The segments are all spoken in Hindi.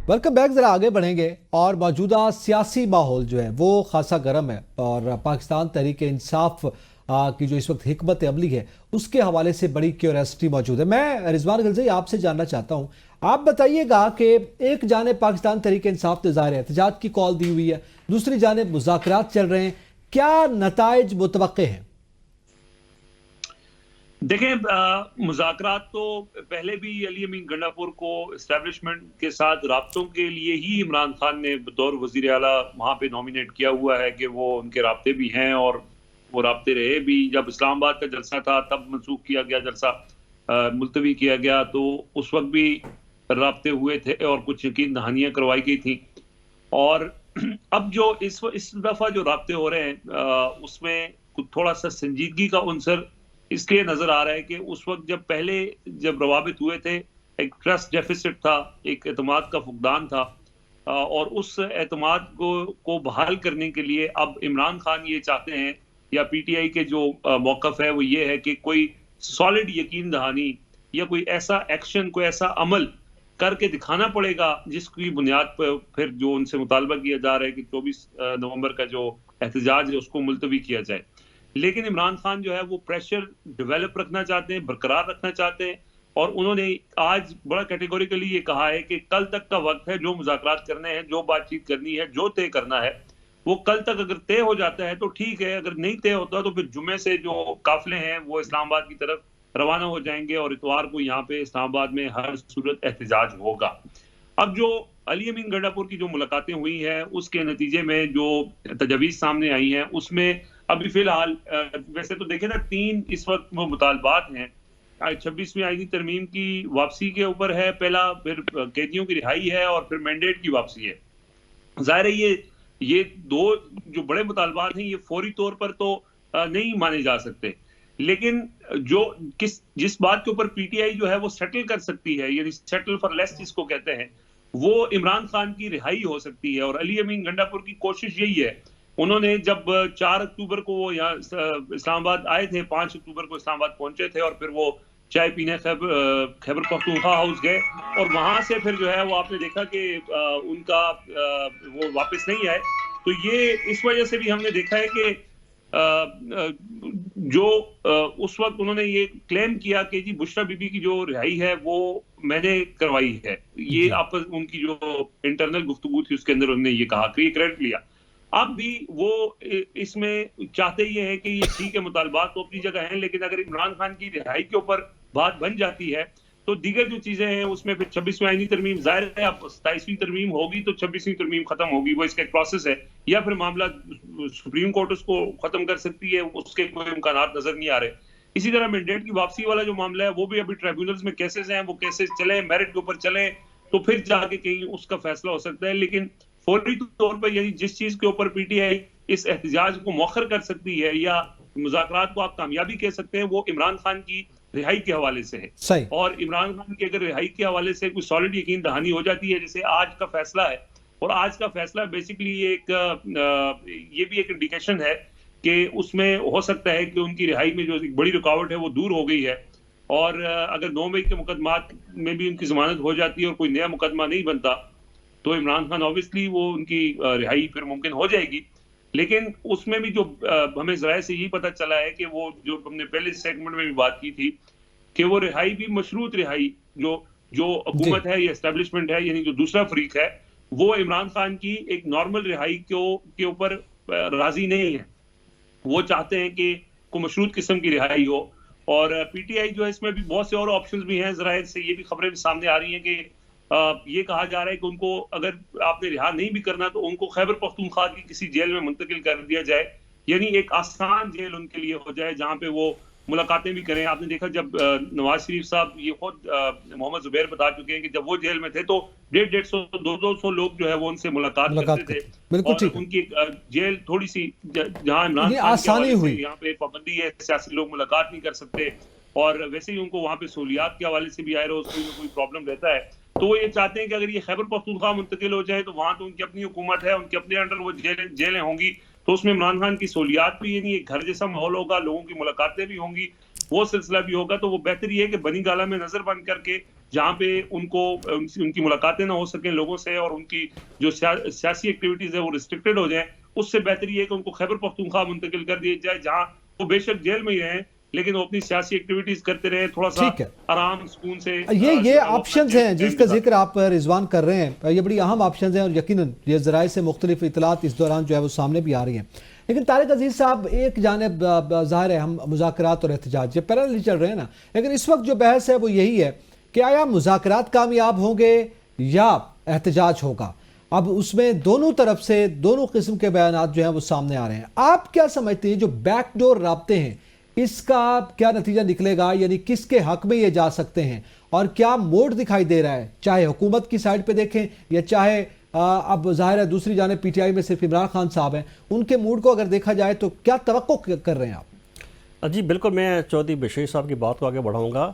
Welcome back. जरा आगे बढ़ेंगे और मौजूदा सियासी माहौल जो है वो खासा गर्म है और पाकिस्तान तहरीक इंसाफ की जो इस वक्त हिकमत अमली है उसके हवाले से बड़ी क्यूरियोसिटी मौजूद है। मैं रिजवान गलज़ई आपसे जानना चाहता हूं, आप बताइएगा कि एक जानिब पाकिस्तान तहरीक इंसाफ ने ज़ाहिर एहतजाज की कॉल दी हुई है, दूसरी जानिब मुज़ाकरात चल रहे हैं, क्या नताइज मुतवक्के हैं? देखें, मुज़ाकरात तो पहले भी अली अमीन गंडापुर को इस्टेब्लिशमेंट के साथ राब्तों के लिए ही इमरान खान ने बतौर वज़ीर आला वहाँ पे नॉमिनेट किया हुआ है कि वो उनके राब्ते भी हैं और वो राब्ते रहे भी। जब इस्लामाबाद का जलसा था तब मनसूख किया गया, जलसा मुलतवी किया गया, तो उस वक्त भी राब्ते हुए थे और कुछ यकीन दहानियाँ करवाई गई थी। और अब जो इस दफ़ा जो राब्ते हो रहे हैं उसमें थोड़ा सा संजीदगी का उनसर इसलिए नजर आ रहा है कि उस वक्त जब रवाबित हुए थे, एक ट्रस्ट डेफिसिट था, एक एतमाद का फुकदान था, और उस एतमाद को बहाल करने के लिए अब इमरान खान ये चाहते हैं, या पीटीआई के जो मौकफ है वो ये है कि कोई सॉलिड यकीन दहानी या कोई ऐसा एक्शन, कोई ऐसा अमल करके दिखाना पड़ेगा जिसकी बुनियाद पर फिर जो उनसे मुतालबा किया जा रहा है कि 24 नवंबर का जो एहतजाज है उसको मुलतवी किया जाए। लेकिन इमरान खान जो है वो प्रेशर डेवलप रखना चाहते हैं, बरकरार रखना चाहते हैं, और उन्होंने आज बड़ा कैटेगोरिकली ये कहा है कि कल तक का वक्त है, जो मुज़ाकरात करने हैं, जो बातचीत करनी है, जो तय करना है वो कल तक अगर तय हो जाता है तो ठीक है, अगर नहीं तय होता तो फिर जुमे से जो काफिले हैं वो इस्लामाबाद की तरफ रवाना हो जाएंगे और इतवार को यहाँ पे इस्लामाबाद में हर सूरत एहतजाज होगा। अब जो अली अमीन गंडापुर की जो मुलाकातें हुई हैं उसके नतीजे में जो तजवीज़ सामने आई हैं उसमें अभी फिलहाल वैसे तो देखें ना, 3 इस वक्त वो मुतालबात हैं। 26वीं आईनी तरमीम की वापसी के ऊपर है पहला, फिर कैदियों की रिहाई है और फिर मैंडेट की वापसी है। जाहिर है ये दो जो बड़े मुतालबात हैं ये फौरी तौर पर तो नहीं माने जा सकते, लेकिन जिस बात के ऊपर पीटीआई जो है वो सेटल कर सकती है, यानी सेटल फॉर लेस जिसको कहते हैं, वो इमरान खान की रिहाई हो सकती है। और अली अमीन गंडापुर की कोशिश यही है। उन्होंने जब 4 अक्टूबर को वो यहाँ इस्लामाबाद आए थे, 5 अक्टूबर को इस्लामाबाद पहुंचे थे और फिर वो चाय पीने खैबर पख्तूनख्वा हाउस गए और वहां से फिर जो है वो आपने देखा कि उनका वो वापस नहीं आए। तो ये इस वजह से भी हमने देखा है कि जो उस वक्त उन्होंने ये क्लेम किया कि जी बुशरा बीबी की जो रिहाई है वो मैंने करवाई है, ये आपस उनकी जो इंटरनल गुफ्तगू थी उसके अंदर उन्होंने ये कहा, क्रेडिट लिया। अब भी वो इसमें चाहते ये है कि ये ठीक है, मुतालबात तो अपनी जगह हैं, लेकिन अगर इमरान खान की रिहाई के ऊपर बात बन जाती है तो दीगर जो चीजें हैं उसमें फिर 26वीं आईनी तरमीम, जाहिर है अब 27वीं तरमीम होगी तो 26वीं तरमीम खत्म होगी, वो इसका एक प्रोसेस है, या फिर मामला सुप्रीम कोर्ट उसको खत्म कर सकती है, उसके कोई इम्कानात नजर नहीं आ रहे। इसी तरह मैंडेट की वापसी वाला जो मामला है वो भी अभी ट्राइब्यूनल्स में केसेस हैं, वो केसेस चले, मेरिट के ऊपर चले तो फिर जाके कहीं उसका फैसला हो सकता है। लेकिन फौरी तौर पर यानी जिस चीज के ऊपर पीटीआई इस एहतजाज को मौखर कर सकती है या मुज़ाकरात को आप कामयाबी कह सकते हैं, वो इमरान खान की रिहाई के हवाले से है। सही। और इमरान खान की अगर रिहाई के हवाले से कोई सॉलिड यकीन दहानी हो जाती है, जैसे आज का फैसला है, और आज का फैसला बेसिकली ये भी एक इंडिकेशन है कि उसमें हो सकता है कि उनकी रिहाई में जो एक बड़ी रुकावट है वो दूर हो गई है, और अगर 9 मई के मुकदमात में भी उनकी जमानत हो जाती है और कोई नया मुकदमा नहीं बनता तो इमरान खान ऑब्वियसली वो उनकी रिहाई फिर मुमकिन हो जाएगी। लेकिन उसमें भी जो हमें जराए से यही पता चला है कि वो जो हमने पहले सेगमेंट में भी बात की थी कि वो रिहाई भी मशरूत रिहाई, जो हुकूमत है या एस्टेब्लिशमेंट है, यानी जो दूसरा फरीक है, वो इमरान खान की एक नॉर्मल रिहाई के ऊपर राजी नहीं है। वो चाहते हैं कि कोई मशरूत किस्म की रिहाई हो, और पीटीआई जो है इसमें भी बहुत से और ऑप्शंस भी हैं। जराए से ये भी खबरें भी सामने आ रही हैं कि ये कहा जा रहा है कि उनको अगर आपने रिहा नहीं भी करना तो उनको खैबर पख्तूनख्वा की किसी जेल में मुंतकिल कर दिया जाए, यानी एक आसान जेल उनके लिए हो जाए जहां पे वो मुलाकातें भी करें। आपने देखा जब नवाज शरीफ साहब ये खुद मोहम्मद जुबैर बता चुके हैं कि जब वो जेल में थे तो 150-200 लोग जो है वो उनसे मुलाकात करते थे। बिल्कुल और उनकी जेल थोड़ी सी जहां इमरान खान आसानी हुई, यहाँ पे पाबंदी है, सियासी लोग मुलाकात नहीं कर सकते, और वैसे ही उनको वहां पे सहूलियात के हवाले से भी आए रोज कोई प्रॉब्लम रहता है। तो वो ये चाहते हैं कि अगर ये खैबर पख्तूनख्वा मुंतकिल हो जाए तो वहां तो उनकी अपनी हुकूमत है, उनके अपने अंडर वो जेलें होंगी, तो उसमें इमरान खान की सहूलियात भी यानी एक घर जैसा माहौल होगा, लोगों की मुलाकातें भी होंगी, वो सिलसिला भी होगा। तो वो बेहतर ये है कि बनी गाला में नजर बंद करके जहाँ पे उनकी मुलाकातें ना हो सकें लोगों से, और उनकी जो सियासी एक्टिविटीज है वो रिस्ट्रिक्टेड हो जाए, उससे बेहतर ये है कि उनको खैबर पख्तूनख्वा मुंतकिल कर दिया जाए, जहाँ वो बेशक जेल में ही रहें लेकिन वो अपनी सियासी एक्टिविटीज करते रहे, थोड़ा सा ठीक है, आराम सुकून से। ये ऑप्शंस हैं जिसका जिक्र आप रिजवान कर रहे हैं, ये बड़ी अहम ऑप्शंस हैं और यकीनन ये ज़राए से मुख्तलिफ इतलात इस दौरान जो है वो सामने भी आ रही हैं। लेकिन तारिक अजीज साहब, एक जानिब ज़ाहिर है हम मुज़ाकरात और एहतजाज ये पैरेलल चल रहे हैं ना, लेकिन इस वक्त जो बहस है वो यही है कि आया मुज़ाकरात कामयाब होंगे या एहतजाज होगा। अब उसमें दोनों तरफ से दोनों किस्म के बयान जो हैं वो सामने आ रहे हैं। आप क्या समझते हैं जो बैकडोर राब्ते हैं इसका क्या नतीजा निकलेगा, यानी किसके हक में ये जा सकते हैं और क्या मोड दिखाई दे रहा है, चाहे हुकूमत की साइड पे देखें या चाहे अब जाहिर है दूसरी जाने पीटीआई में सिर्फ इमरान खान साहब हैं, उनके मूड को अगर देखा जाए तो क्या तवक्को कर रहे हैं आप? जी बिल्कुल, मैं चौधरी बशीर साहब की बात को आगे बढ़ाऊँगा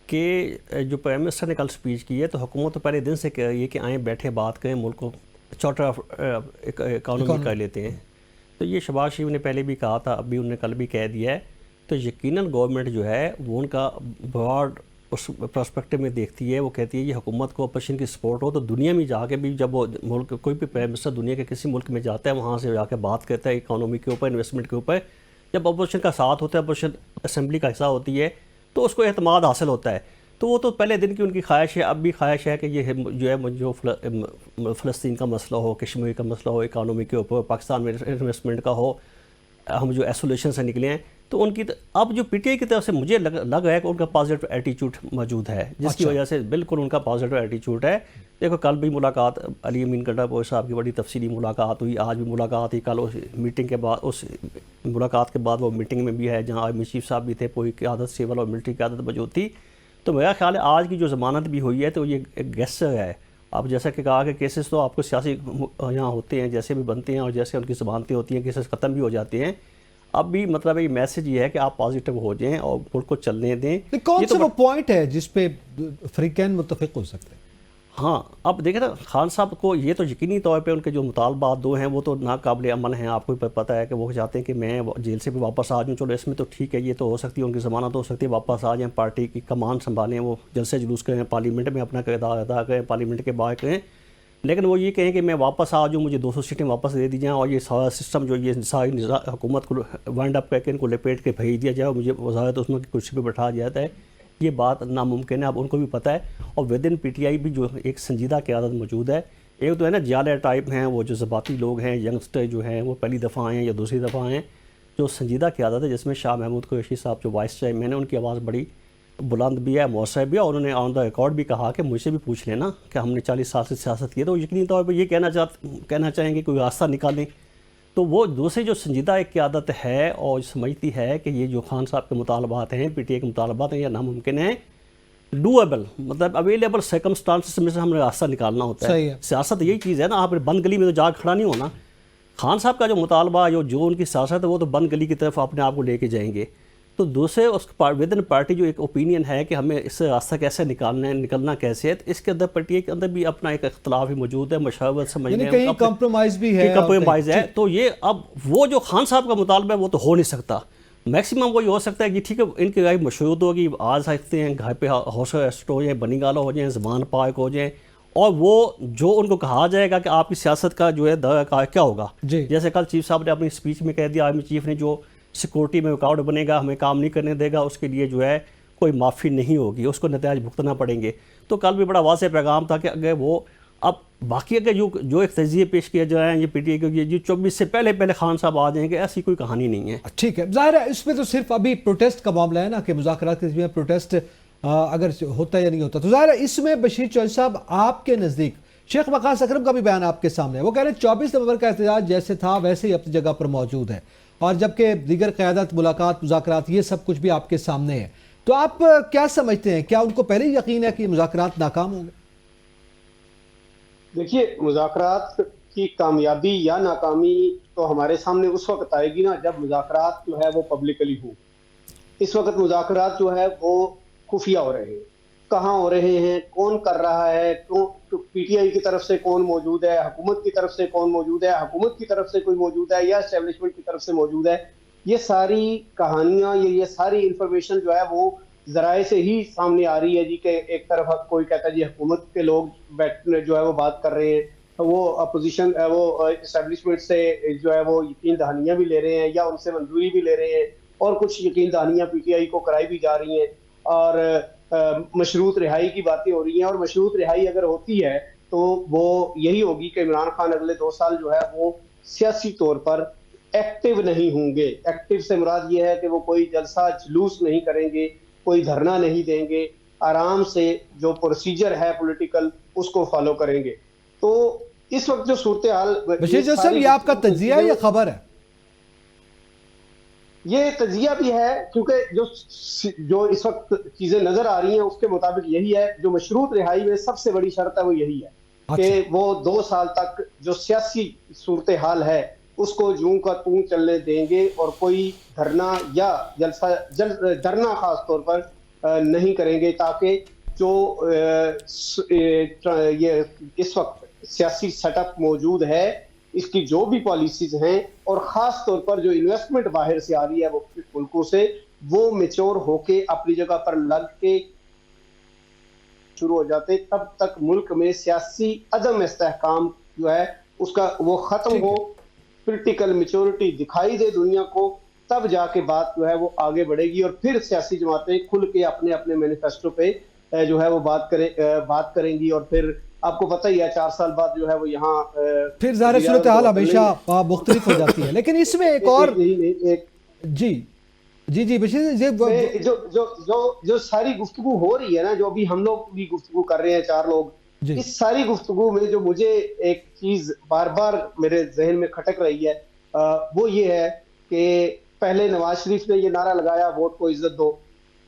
कि जो प्राइम मिनिस्टर ने कल स्पीच की है तो हुकूमत तो पहले दिन से कह रही है कि आएँ बैठे बात करें, मुल्क को चार्टर इकानमी कर लेते हैं। तो ये शहबाज शरीफ ने पहले भी कहा था, अभी उन्होंने कल भी कह दिया है। तो यकीनन गवर्नमेंट जो है वो उनका ब्रॉड उस पर्सपेक्टिव में देखती है, वो कहती है ये हुकूमत को अपोजिशन की सपोर्ट हो। तो दुनिया में जाके भी जब वो मुल्क कोई भी प्राइम मिनिस्टर दुनिया के किसी मुल्क में जाता है वहाँ से जाके बात करता है इकानमी के ऊपर, इन्वेस्टमेंट के ऊपर, जब अपोजिशन का साथ होता है, अपोजिशन असम्बली का हिस्सा होती है तो उसको एतमाद हासिल होता है। तो वो तो पहले दिन की उनकी ख्वाहिश है, अब भी ख्वाहिश है कि ये जो है जो फ़लस्तीन का मसला हो, कश्मीर का मसला हो, इकानमी के ऊपर, पाकिस्तान में इन्वेस्टमेंट का हो, हम जो आइसोलेशन से निकले हैं। तो उनकी अब जो पीटीआई की तरफ से मुझे लग रहा है कि उनका पॉजिटिव एटीट्यूड मौजूद है, जिसकी वजह से बिल्कुल उनका पॉजिटिव एटीट्यूड है। देखो कल भी मुलाकात अली अमीन गंडापुर साहब की बड़ी तफसीली मुलाकात हुई, आज भी मुलाकात हुई, कल उस मीटिंग के बाद, उस मुलाकात के बाद वो मीटिंग में भी है जहाँ आर्मी चीफ साहब भी थे, पूरी क़यादत सिविल और मिलिट्री क़यादत मौजूद थी। तो मेरा ख्याल है आज की जो ज़मानत भी हुई है तो ये एक गेस्चर है। अब जैसा कि कहा कि केसेस तो आपको सियासी यहाँ होते हैं, जैसे भी बनते हैं और जैसे उनकी ज़मानतें होती हैं, केसेस ख़त्म भी हो जाते हैं। अब भी मतलब ये मैसेज ये है कि आप पॉजिटिव हो जाएं और मुल्क को चलने दें। कौन सा वो पॉइंट है जिस पे फ्रीकैन मुत्तफिक हो सकते हैं? हाँ, अब देखें ना, खान साहब को ये तो यकीनी तौर पे उनके जो मुतालबात दो हैं वो तो नाकाबिल अमल हैं। आपको पता है कि वो चाहते हैं कि मैं जेल से भी वापस आ जाऊँ। चलो इसमें तो ठीक है, ये तो हो सकती है, उनकी ज़मानत हो सकती है, वापस आ जाएँ, पार्टी की कमान संभालें, वो जलसे जुलूस करें, पार्लियामेंट में अपना किरदार अदा करें, पार्लियामेंट के बाहर करें। लेकिन वो ये कहें कि मैं वापस आ जाऊँ, मुझे 200 सीटें वापस दे दी जाएँ और ये सारा सिस्टम जो ये सारी हुकूमत को वाइंड अप करके इनको लपेट के भेज दिया जाए और मुझे वज़ारत उसमें की कुर्सी पर बैठा जाता है, ये बात नामुमकिन है। अब उनको भी पता है और विद इन पीटीआई भी जो एक संजीदा क़यादत मौजूद है। एक तो है ना जाले टाइप हैं, वो जो ज़बाती लोग हैं, यंगस्टर जो हैं वो पहली दफ़ा आए हैं या दूसरी दफ़ा आए हैं। जो संजीदा क़यादत है जिसमें शाह महमूद कुरैशी साहब जो वाइस चेयरमैन है, उनकी आवाज़ बड़ी बुलंद भी है, मौसर भी है, और उन्होंने ऑन द रिकॉर्ड भी कहा कि मुझसे भी पूछ लेना कि हमने 40 साल से सियासत की है। तो यकीनी तौर पर ये कहना चाहेंगे कोई रास्ता निकालें। तो वो दूसरी जो संजीदा एक क़यादत है और समझती है कि ये जो खान साहब के मुतालबात हैं, पीटीआई के मुतालबात हैं, या नामुमकिन है, डूएबल, मतलब अवेलेबल सर्कमस्टांसिस में से हमने रास्ता निकालना होता है। सियासत यही चीज़ है ना, आप बंद गली में तो जाग खड़ा नहीं होना। खान साहब का जो मुतालबा जो उनकी सियासत है वो तो बंद गली की तरफ अपने आप को लेके जाएंगे। तो दूसरे उस विद इन पार्टी जो एक ओपिनियन है कि हमें इससे रास्ता कैसे निकालना है, निकलना कैसे है, तो इसके अंदर पीटीआई के अंदर भी अपना एक इख्तलाफ ही मौजूद है, मशावरत समझने कहीं कंप्रोमाइज़ भी है, कंप्रोमाइज़ है। तो ये अब वो जो खान साहब का मुतालबा है वो तो हो नहीं सकता। मैक्सिमम वही हो सकता है कि ठीक है इनकी राय मशरूत होगी, आ सकते हैं घर पे हाउस अरेस्ट हो जाए, बनी गाला हो जाए, ज़बान पार्क हो जाए, और वो जो उनको कहा जाएगा कि आपकी सियासत का जो है दर क्या होगा। जैसे कल चीफ साहब ने अपनी स्पीच में कह दिया, आर्मी चीफ ने, जो सिक्योरिटी में रुकावट बनेगा, हमें काम नहीं करने देगा, उसके लिए जो है कोई माफ़ी नहीं होगी, उसको नतायज भुगतना पड़ेंगे। तो कल भी बड़ा वाज़ेह पैगाम था कि अगर वो अब बाकी अगर जो एक तजिए पेश किया जाए ये पीटीआई को, ये 24 से पहले खान साहब आ जाएंगे, ऐसी कोई कहानी नहीं है। ठीक है, ज़ाहिर है इसमें तो सिर्फ अभी प्रोटेस्ट का मामला है ना कि मुज़ाकरात के में प्रोटेस्ट अगर होता है या नहीं होता। तो ज़ाहिर है इसमें बशीर चौधरी साहब आपके नज़दीक शेख वकास अकरम का भी बयान आपके सामने है। वो कह रहे हैं 24 नवंबर का एहतजाज जैसे था वैसे ही अपनी जगह पर मौजूद है, और जबकि दीगर क़यादत, मुलाकात, मुज़ाकरात ये सब कुछ भी आपके सामने है। तो आप क्या समझते हैं, क्या उनको पहले ही यकीन है कि मुज़ाकरात नाकाम होंगे? देखिए, मुज़ाकरात की कामयाबी या नाकामी तो हमारे सामने उस वक्त आएगी ना जब मुज़ाकरात जो है वो पब्लिकली हो। इस वक्त मुज़ाकरात जो है वो खुफिया हो रहे हैं, कहाँ हो रहे हैं, कौन कर रहा है, तो पीटीआई की तरफ से कौन मौजूद है, हुकूमत की तरफ से कौन मौजूद है, हुकूमत की तरफ से कोई मौजूद है या एस्टेब्लिशमेंट की तरफ से मौजूद है, ये सारी कहानियाँ, ये सारी इंफॉर्मेशन जो है वो जराए से ही सामने आ रही है जी, कि एक तरफ कोई कहता है जी हुकूमत के लोग जो है वो बात कर रहे हैं, वो अपोजिशन वो इस्टेब्लिशमेंट से जो है वो यकीन दहानियां भी ले रहे हैं या उनसे मंजूरी भी ले रहे हैं, और कुछ यकीन दहानियां पीटीआई को कराई भी जा रही हैं, और मशरूत रिहाई की बातें हो रही हैं। और मशरूत रिहाई अगर होती है तो वो यही होगी कि इमरान खान अगले 2 साल जो है वो सियासी तौर पर एक्टिव नहीं होंगे। एक्टिव से मुराद ये है कि वो कोई जलसा जुलूस नहीं करेंगे, कोई धरना नहीं देंगे, आराम से जो प्रोसीजर है पॉलिटिकल उसको फॉलो करेंगे। तो इस वक्त जो सूरत हाल, बशीर जोसेफ, ये आपका तज्जिया है या खबर है? ये तजिया भी है, क्योंकि जो इस वक्त चीजें नजर आ रही हैं उसके मुताबिक यही है। जो मशरूत रिहाई में सबसे बड़ी शर्त है वो यही है कि वो 2 साल तक जो सियासी सूरत हाल है उसको यूं का तूं चलने देंगे, और कोई धरना या धरना खास तौर पर नहीं करेंगे, ताकि जो ये इस वक्त सियासी सेटअप मौजूद है इसकी जो भी पॉलिसीज हैं, और खास तौर पर जो इन्वेस्टमेंट बाहर से आ रही है वो मुल्कों से, वो मेच्योर होके अपनी जगह पर लग के शुरू हो जाते, तब तक मुल्क में सियासी अदम इस्तेहकाम जो है उसका वो खत्म हो, पॉलिटिकल मेच्योरिटी दिखाई दे दुनिया को, तब जाके बात जो है वो आगे बढ़ेगी, और फिर सियासी जमातें खुल के अपने अपने मैनिफेस्टो पे जो है वो बात करेंगी। और फिर आपको पता ही है 4 साल बाद जो है वो यहाँ फिर ज़ाहिर सूरत हाल हमेशा मुख्तलिफ हो जाती है। लेकिन इसमें एक और जी जी जी बशीर जी, जो सारी गुफ्तगू हो रही है ना, जो अभी हम लोग भी गुफ्तगू कर रहे हैं 4 लोग, इस सारी गुफ्तगू में जो मुझे एक चीज बार बार मेरे जहन में खटक रही है वो ये है कि पहले नवाज शरीफ ने ये नारा लगाया वोट को इज्जत दो,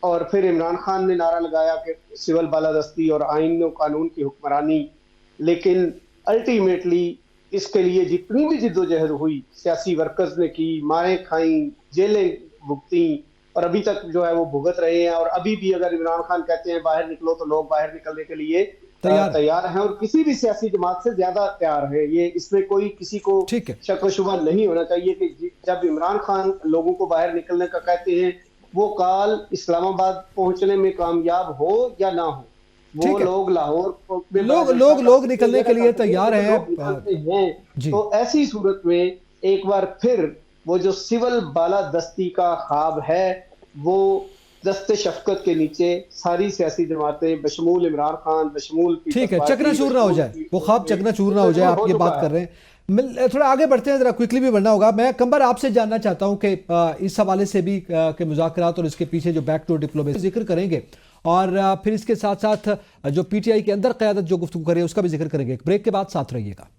और फिर इमरान खान ने नारा लगाया कि सिविल बालादस्ती और आइन और कानून की हुक्मरानी। लेकिन अल्टीमेटली इसके लिए जितनी भी जिद्दोजहद हुई सियासी वर्कर्स ने की, मारें खाई, जेलें भुगती, और अभी तक जो है वो भुगत रहे हैं। और अभी भी अगर इमरान खान कहते हैं बाहर निकलो तो लोग बाहर निकलने के लिए तैयार हैं, और किसी भी सियासी जमात से ज्यादा तैयार है। ये इसमें कोई किसी को शक व शुबा नहीं होना चाहिए कि जब इमरान खान लोगों को बाहर निकलने का कहते हैं, वो काल इस्लामाबाद पहुंचने में कामयाब हो या ना हो, वो लोग लाहौर लोग निकलने के लिए तैयार हैं। तो ऐसी सूरत में एक बार फिर वो जो सिविल बालादस्ती का ख्वाब है वो दस्ते शफकत के नीचे सारी सियासी जमातें बशमूल इमरान खान, बशमूल ठीक है, चकनाचूर ना हो जाए वो ख्वाब, चकनाचूर ना हो जाए। आप ये बात कर रहे हैं, थोड़ा आगे बढ़ते हैं, जरा क्विकली भी बढ़ना होगा। मैं कंबर आपसे जानना चाहता हूं कि इस हवाले से भी कि मुज़ाकरात और इसके पीछे जो बैकडोर डिप्लोमेसी जिक्र करेंगे, और फिर इसके साथ साथ जो पीटीआई के अंदर क़यादत जो गुफ्तगू करे उसका भी जिक्र करेंगे। एक ब्रेक के बाद साथ रहिएगा।